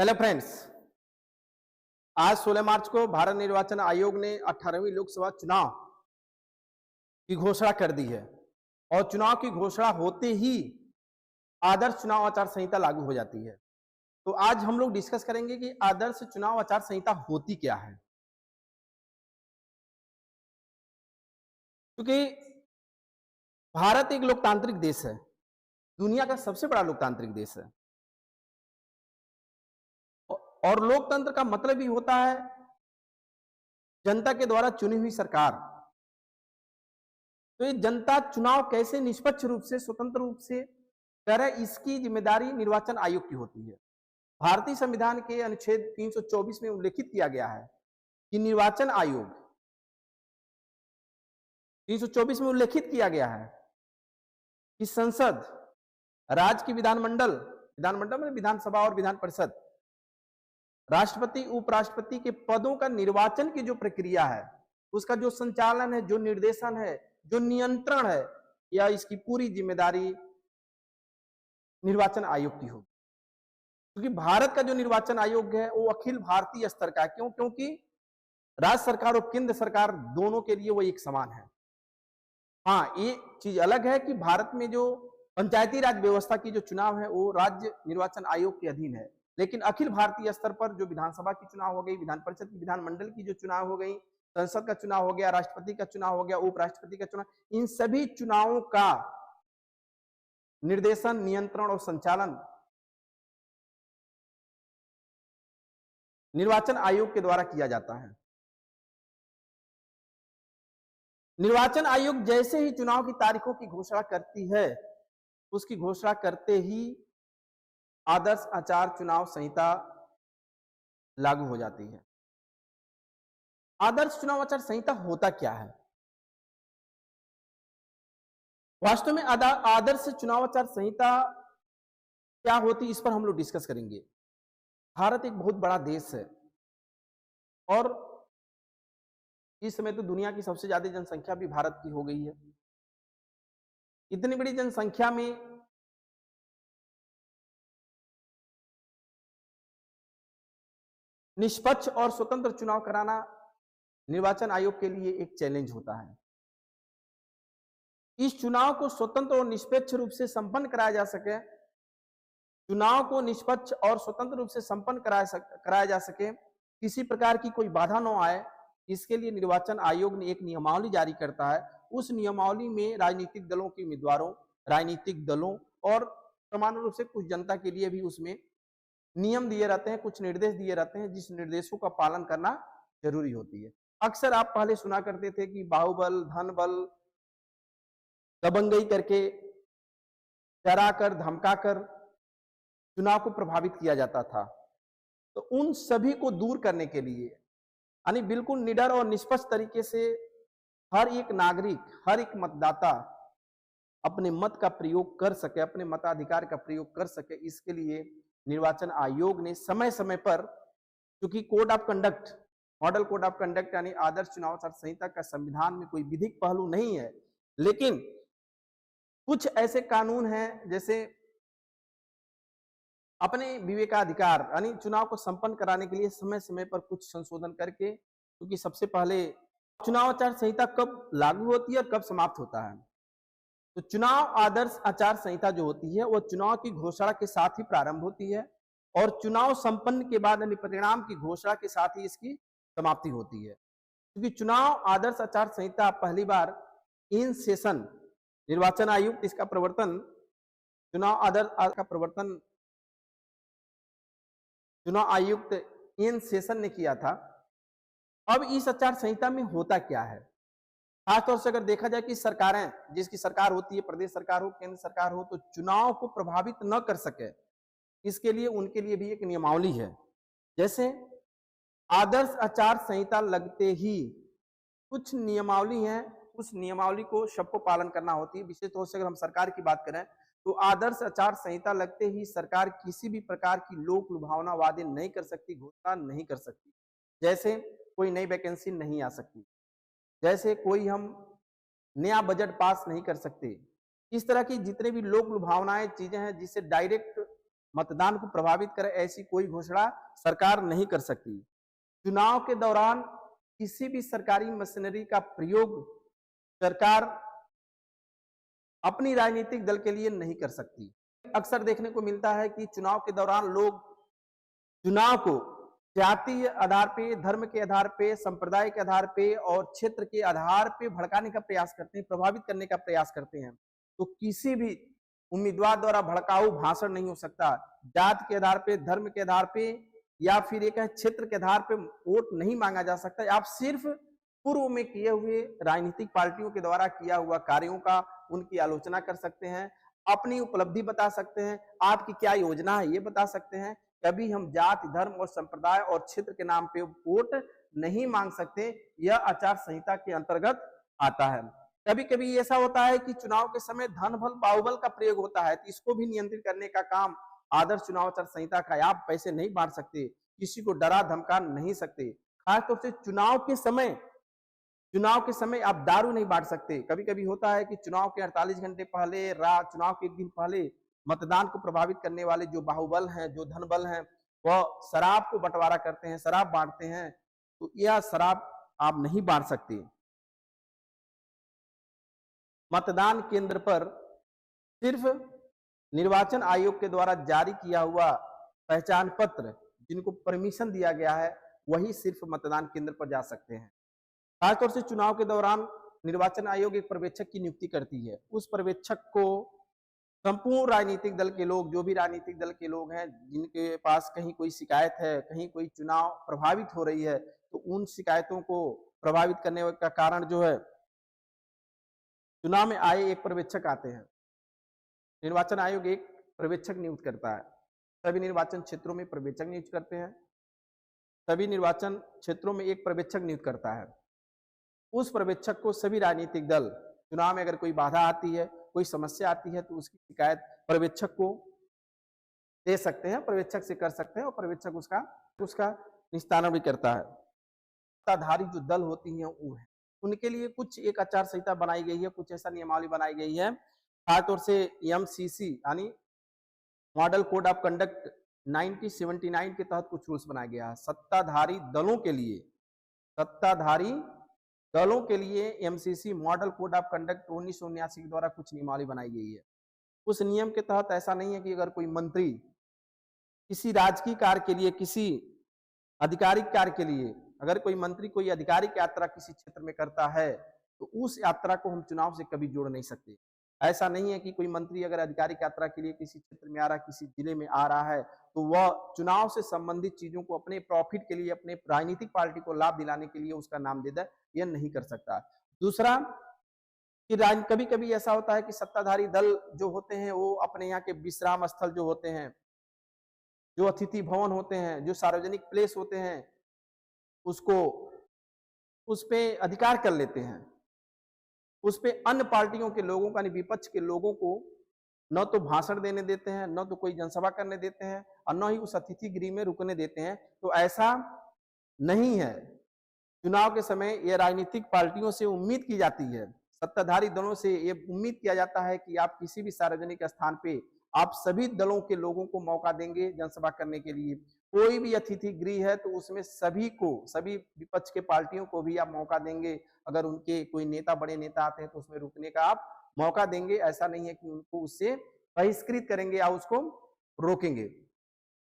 Hello friends. आज 16 मार्च को भारत निर्वाचन आयोग ने 18वीं लोकसभा चुनाव की घोषणा कर दी है और चुनाव की घोषणा होते ही आदर्श चुनाव आचार संहिता लागू हो जाती है। तो आज हम लोग डिस्कस करेंगे कि आदर्श चुनाव आचार संहिता होती क्या है, क्योंकि भारत एक लोकतांत्रिक देश है, दुनिया का सबसे बड़ा लोकतांत्रिक देश है और लोकतंत्र का मतलब ही होता है जनता के द्वारा चुनी हुई सरकार। तो ये जनता चुनाव कैसे निष्पक्ष रूप से, स्वतंत्र रूप से करे, इसकी जिम्मेदारी निर्वाचन आयोग की होती है। भारतीय संविधान के अनुच्छेद 324 में उल्लेखित किया गया है कि निर्वाचन आयोग 324 में उल्लेखित किया गया है कि संसद, राज्य की विधानमंडल, विधानमंडल में विधानसभा और विधान परिषद, राष्ट्रपति उपराष्ट्रपति के पदों का निर्वाचन की जो प्रक्रिया है, उसका जो संचालन है, जो निर्देशन है, जो नियंत्रण है, या इसकी पूरी जिम्मेदारी निर्वाचन आयोग की होगी। क्योंकि भारत का जो निर्वाचन आयोग है वो अखिल भारतीय स्तर का है। क्यों? क्योंकि राज्य सरकार और केंद्र सरकार दोनों के लिए वो एक समान है। हाँ, ये चीज अलग है कि भारत में जो पंचायती राज व्यवस्था की जो चुनाव है वो राज्य निर्वाचन आयोग के अधीन है, लेकिन अखिल भारतीय स्तर पर जो विधानसभा की चुनाव हो गई, विधान परिषद की, विधानमंडल की जो चुनाव हो गई, संसद का चुनाव हो गया, राष्ट्रपति का चुनाव हो गया, उपराष्ट्रपति का चुनाव, इन सभी चुनावों का निर्देशन, नियंत्रण और संचालन निर्वाचन आयोग के द्वारा किया जाता है। निर्वाचन आयोग जैसे ही चुनाव की तारीखों की घोषणा करती है, उसकी घोषणा करते ही आदर्श आचार चुनाव संहिता लागू हो जाती है। आदर्श चुनाव आचार संहिता होता क्या है? वास्तव में आदर्श चुनाव आचार संहिता क्या होती, इस पर हम लोग डिस्कस करेंगे। भारत एक बहुत बड़ा देश है और इस समय तो दुनिया की सबसे ज्यादा जनसंख्या भी भारत की हो गई है। इतनी बड़ी जनसंख्या में निष्पक्ष और स्वतंत्र चुनाव कराना निर्वाचन आयोग के लिए एक चैलेंज होता है। इस चुनाव को स्वतंत्र और निष्पक्ष रूप से संपन्न कराया जा सके, चुनाव को निष्पक्ष और स्वतंत्र रूप से संपन्न कराया जा सके, किसी प्रकार की कोई बाधा न आए, इसके लिए निर्वाचन आयोग ने एक नियमावली जारी करता है। उस नियमावली में राजनीतिक दलों के उम्मीदवारों, राजनीतिक दलों और सामान्य रूप से कुछ जनता के लिए भी उसमें नियम दिए रहते हैं, कुछ निर्देश दिए रहते हैं, जिस निर्देशों का पालन करना जरूरी होती है। अक्सर आप पहले सुना करते थे कि बाहुबल, धन बल, दबंगई करके, डरा कर, धमका कर चुनाव को प्रभावित किया जाता था। तो उन सभी को दूर करने के लिए, यानी बिल्कुल निडर और निष्पक्ष तरीके से हर एक नागरिक, हर एक मतदाता अपने मत का प्रयोग कर सके, अपने मताधिकार का प्रयोग कर सके, इसके लिए निर्वाचन आयोग ने समय समय पर, क्योंकि code of conduct, model code of conduct यानी आदर्श चुनाव आचार संहिता का संविधान में कोई विधिक पहलू नहीं है, लेकिन कुछ ऐसे कानून हैं जैसे अपने विवेकाधिकार, यानी चुनाव को संपन्न कराने के लिए समय समय पर कुछ संशोधन करके, क्योंकि सबसे पहले चुनाव आचार संहिता कब लागू होती है और कब समाप्त होता है। तो चुनाव आदर्श आचार संहिता जो होती है वो चुनाव की घोषणा के साथ ही प्रारंभ होती है और चुनाव संपन्न के बाद यानी परिणाम की घोषणा के साथ ही इसकी समाप्ति होती है। क्योंकि चुनाव आदर्श आचार संहिता पहली बार इन सेशन, निर्वाचन आयुक्त इसका प्रवर्तन, चुनाव आदर्श का प्रवर्तन चुनाव आयुक्त इन सेशन ने किया था। अब इस आचार संहिता में होता क्या है? खासतौर से अगर देखा जाए कि सरकारें, जिसकी सरकार होती है, प्रदेश सरकार हो, केंद्र सरकार हो, तो चुनाव को प्रभावित न कर सके, इसके लिए उनके लिए भी एक नियमावली है। जैसे आदर्श आचार संहिता लगते ही कुछ नियमावली है, उस नियमावली को सबको पालन करना होती है। विशेष तौर से अगर हम सरकार की बात करें तो आदर्श आचार संहिता लगते ही सरकार किसी भी प्रकार की लोक लुभावना वादे नहीं कर सकती, घोषणा नहीं कर सकती। जैसे कोई नई वैकेंसी नहीं आ सकती, जैसे कोई हम नया बजट पास नहीं कर सकते। इस तरह की जितने भी लोक लुभावनाएं चीजें हैं जिससे डायरेक्ट मतदान को प्रभावित करे ऐसी कोई घोषणा सरकार नहीं कर सकती। चुनाव के दौरान किसी भी सरकारी मशीनरी का प्रयोग सरकार अपनी राजनीतिक दल के लिए नहीं कर सकती। अक्सर देखने को मिलता है कि चुनाव के दौरान लोग चुनाव को जातीय आधार पे, धर्म के आधार पे, संप्रदाय के आधार पे और क्षेत्र के आधार पे भड़काने का प्रयास करते हैं, प्रभावित करने का प्रयास करते हैं। तो किसी भी उम्मीदवार द्वारा भड़काऊ भाषण नहीं हो सकता। जात के आधार पे, धर्म के आधार पे या फिर एक क्षेत्र के आधार पे वोट नहीं मांगा जा सकता। आप सिर्फ पूर्व में किए हुए राजनीतिक पार्टियों के द्वारा किया हुआ कार्यों का उनकी आलोचना कर सकते हैं, अपनी उपलब्धि बता सकते हैं, आपकी क्या योजना है ये बता सकते हैं। कभी हम जाति, धर्म और संप्रदाय और क्षेत्र के नाम पे वोट नहीं मांग सकते। यह आचार संहिता के अंतर्गत आता है। कभी कभी ऐसा होता है कि चुनाव के समय धन बल, बाहुबल का प्रयोग होता है, तो इसको भी नियंत्रित करने का काम आदर्श चुनाव आचार संहिता का। आप पैसे नहीं बांट सकते, किसी को डरा धमका नहीं सकते। खासतौर से चुनाव के समय आप दारू नहीं बांट सकते। कभी कभी होता है कि चुनाव के 48 घंटे पहले, चुनाव के एक दिन पहले मतदान को प्रभावित करने वाले जो बाहुबल हैं, जो धन बल हैं, वह शराब को बंटवारा करते हैं, शराब बांटते हैं। तो यह शराब आप नहीं बांट सकते। मतदान केंद्र पर सिर्फ निर्वाचन आयोग के द्वारा जारी किया हुआ पहचान पत्र, जिनको परमिशन दिया गया है, वही सिर्फ मतदान केंद्र पर जा सकते हैं। खासतौर से चुनाव के दौरान निर्वाचन आयोग एक पर्यवेक्षक की नियुक्ति करती है। उस पर्यवेक्षक को संपूर्ण राजनीतिक दल के लोग, जो भी राजनीतिक दल के लोग हैं जिनके पास कहीं कोई शिकायत है, कहीं कोई चुनाव प्रभावित हो रही है, तो उन शिकायतों को प्रभावित करने का कारण जो है, चुनाव में आए एक पर्यवेक्षक आते हैं। निर्वाचन आयोग एक पर्यवेक्षक नियुक्त करता है। सभी निर्वाचन क्षेत्रों में पर्यवेक्षक नियुक्त करते हैं। सभी निर्वाचन क्षेत्रों में एक पर्यवेक्षक नियुक्त करता है। उस पर्यवेक्षक को सभी राजनीतिक दल, चुनाव में अगर कोई बाधा आती है, कोई समस्या आती है, तो उसकी शिकायत पर्यवेक्षक को दे सकते हैं, पर्यवेक्षक से कर सकते हैं और पर्यवेक्षक उसका निस्तारण भी करता है। सत्ताधारी जो दल होती हैं उनके लिए कुछ एक आचार संहिता बनाई गई है, कुछ ऐसा नियमावली बनाई गई है। खासतौर से एमसीसी यानी मॉडल कोड ऑफ कंडक्ट 1979 के तहत कुछ रूल्स बनाया गया है। सत्ताधारी दलों के लिए MCC model code of conduct 1979 के द्वारा कुछ नियमावली बनाई गई है। उस नियम के तहत ऐसा नहीं है कि अगर कोई मंत्री किसी राजकीय कार्य के लिए, किसी आधिकारिक कार्य के लिए, अगर कोई मंत्री कोई आधिकारिक यात्रा किसी क्षेत्र में करता है, तो उस यात्रा को हम चुनाव से कभी जोड़ नहीं सकते। ऐसा नहीं है कि कोई मंत्री अगर आधिकारिक यात्रा के लिए किसी क्षेत्र में आ रहा है, किसी जिले में आ रहा है, तो वह चुनाव से संबंधित चीजों को अपने प्रॉफिट के लिए, अपने राजनीतिक पार्टी को लाभ दिलाने के लिए उसका नाम दे दे, यह नहीं कर सकता। दूसरा कि कभी कभी ऐसा होता है कि सत्ताधारी दल जो होते हैं वो अपने यहाँ के विश्राम स्थल जो होते हैं, जो अतिथि भवन होते हैं, जो सार्वजनिक प्लेस होते हैं, उस पे अधिकार कर लेते हैं। उस पे अन्य पार्टियों के लोगों का, विपक्ष के लोगों को न तो भाषण देने देते हैं, न तो कोई जनसभा करने देते हैं और न ही उस अतिथि गृह में रुकने देते हैं। तो ऐसा नहीं है। चुनाव के समय यह राजनीतिक पार्टियों से उम्मीद की जाती है, सत्ताधारी दलों से ये उम्मीद किया जाता है कि आप किसी भी सार्वजनिक स्थान पे आप सभी दलों के लोगों को मौका देंगे जनसभा करने के लिए। कोई भी अतिथि गृह है तो उसमें सभी विपक्ष के पार्टियों को भी आप मौका देंगे। अगर उनके कोई नेता, बड़े नेता आते हैं तो उसमें रुकने का आप मौका देंगे। ऐसा नहीं है कि उनको उससे बहिष्कृत करेंगे या उसको रोकेंगे।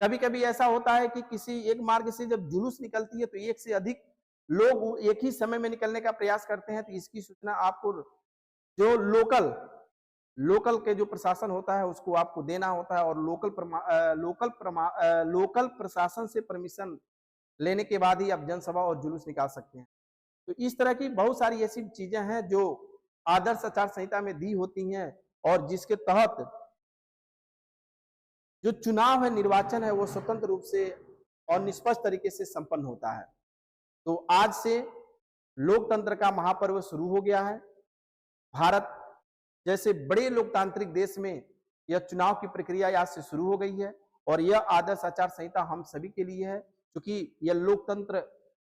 कभी कभी ऐसा होता है कि किसी एक मार्ग से जब जुलूस निकलती है तो एक से अधिक लोग एक ही समय में निकलने का प्रयास करते हैं, तो इसकी सूचना आपको जो लोकल के जो प्रशासन होता है उसको आपको देना होता है, और लोकल प्रशासन से परमिशन लेने के बाद ही आप जनसभा और जुलूस निकाल सकते हैं। तो इस तरह की बहुत सारी ऐसी चीजें हैं जो आदर्श आचार संहिता में दी होती हैं और जिसके तहत जो चुनाव है, निर्वाचन है, वो स्वतंत्र रूप से और निष्पक्ष तरीके से संपन्न होता है। तो आज से लोकतंत्र का महापर्व शुरू हो गया है। भारत जैसे बड़े लोकतांत्रिक देश में यह चुनाव की प्रक्रिया आज से शुरू हो गई है और यह आदर्श आचार संहिता हम सभी के लिए है, क्योंकि यह लोकतंत्र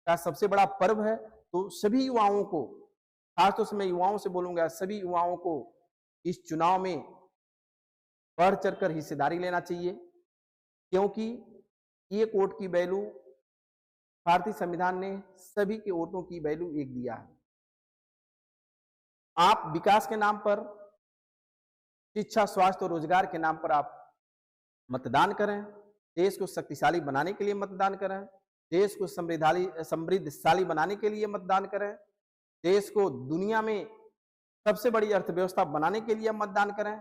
का सबसे बड़ा पर्व है। तो सभी युवाओं को, खासतौर से मैं युवाओं से बोलूंगा, सभी युवाओं को इस चुनाव में बढ़ चढ़कर हिस्सेदारी लेना चाहिए। क्योंकि एक वोट की वैल्यू भारतीय संविधान ने सभी के वोटों की वैल्यू एक दिया है। आप विकास के नाम पर, शिक्षा, स्वास्थ्य और रोजगार के नाम पर आप मतदान करें, देश को शक्तिशाली बनाने के लिए मतदान करें, देश को समृद्धशाली बनाने के लिए मतदान करें, देश को दुनिया में सबसे बड़ी अर्थव्यवस्था बनाने के लिए मतदान करें।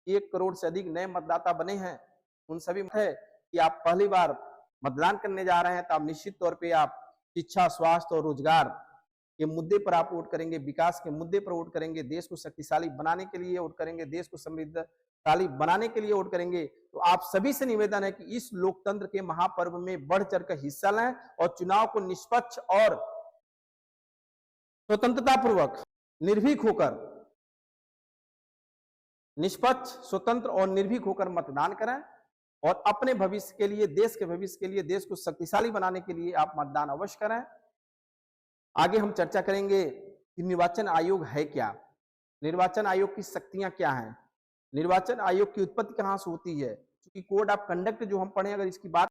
1 करोड़ से अधिक नए मतदाता बने हैं, उन सभी में है कि आप पहली बार मतदान करने जा रहे हैं, तो आप निश्चित तौर पे आप शिक्षा, स्वास्थ्य और रोजगार के मुद्दे पर आप वोट करेंगे, विकास के मुद्दे पर वोट करेंगे, देश को शक्तिशाली बनाने के लिए वोट करेंगे, देश को समृद्धशाली बनाने के लिए वोट करेंगे। तो आप सभी से निवेदन है कि इस लोकतंत्र के महापर्व में बढ़ चढ़ कर हिस्सा लें और चुनाव को निष्पक्ष और स्वतंत्रता पूर्वक, निर्भीक होकर, निष्पक्ष, स्वतंत्र और निर्भीक होकर मतदान करें और अपने भविष्य के लिए, देश के भविष्य के लिए, देश को शक्तिशाली बनाने के लिए आप मतदान अवश्य करें। आगे हम चर्चा करेंगे कि निर्वाचन आयोग है क्या, निर्वाचन आयोग की शक्तियां क्या हैं, निर्वाचन आयोग की उत्पत्ति कहां से होती है। क्योंकि कोड ऑफ कंडक्ट जो हम पढ़े, अगर इसकी बात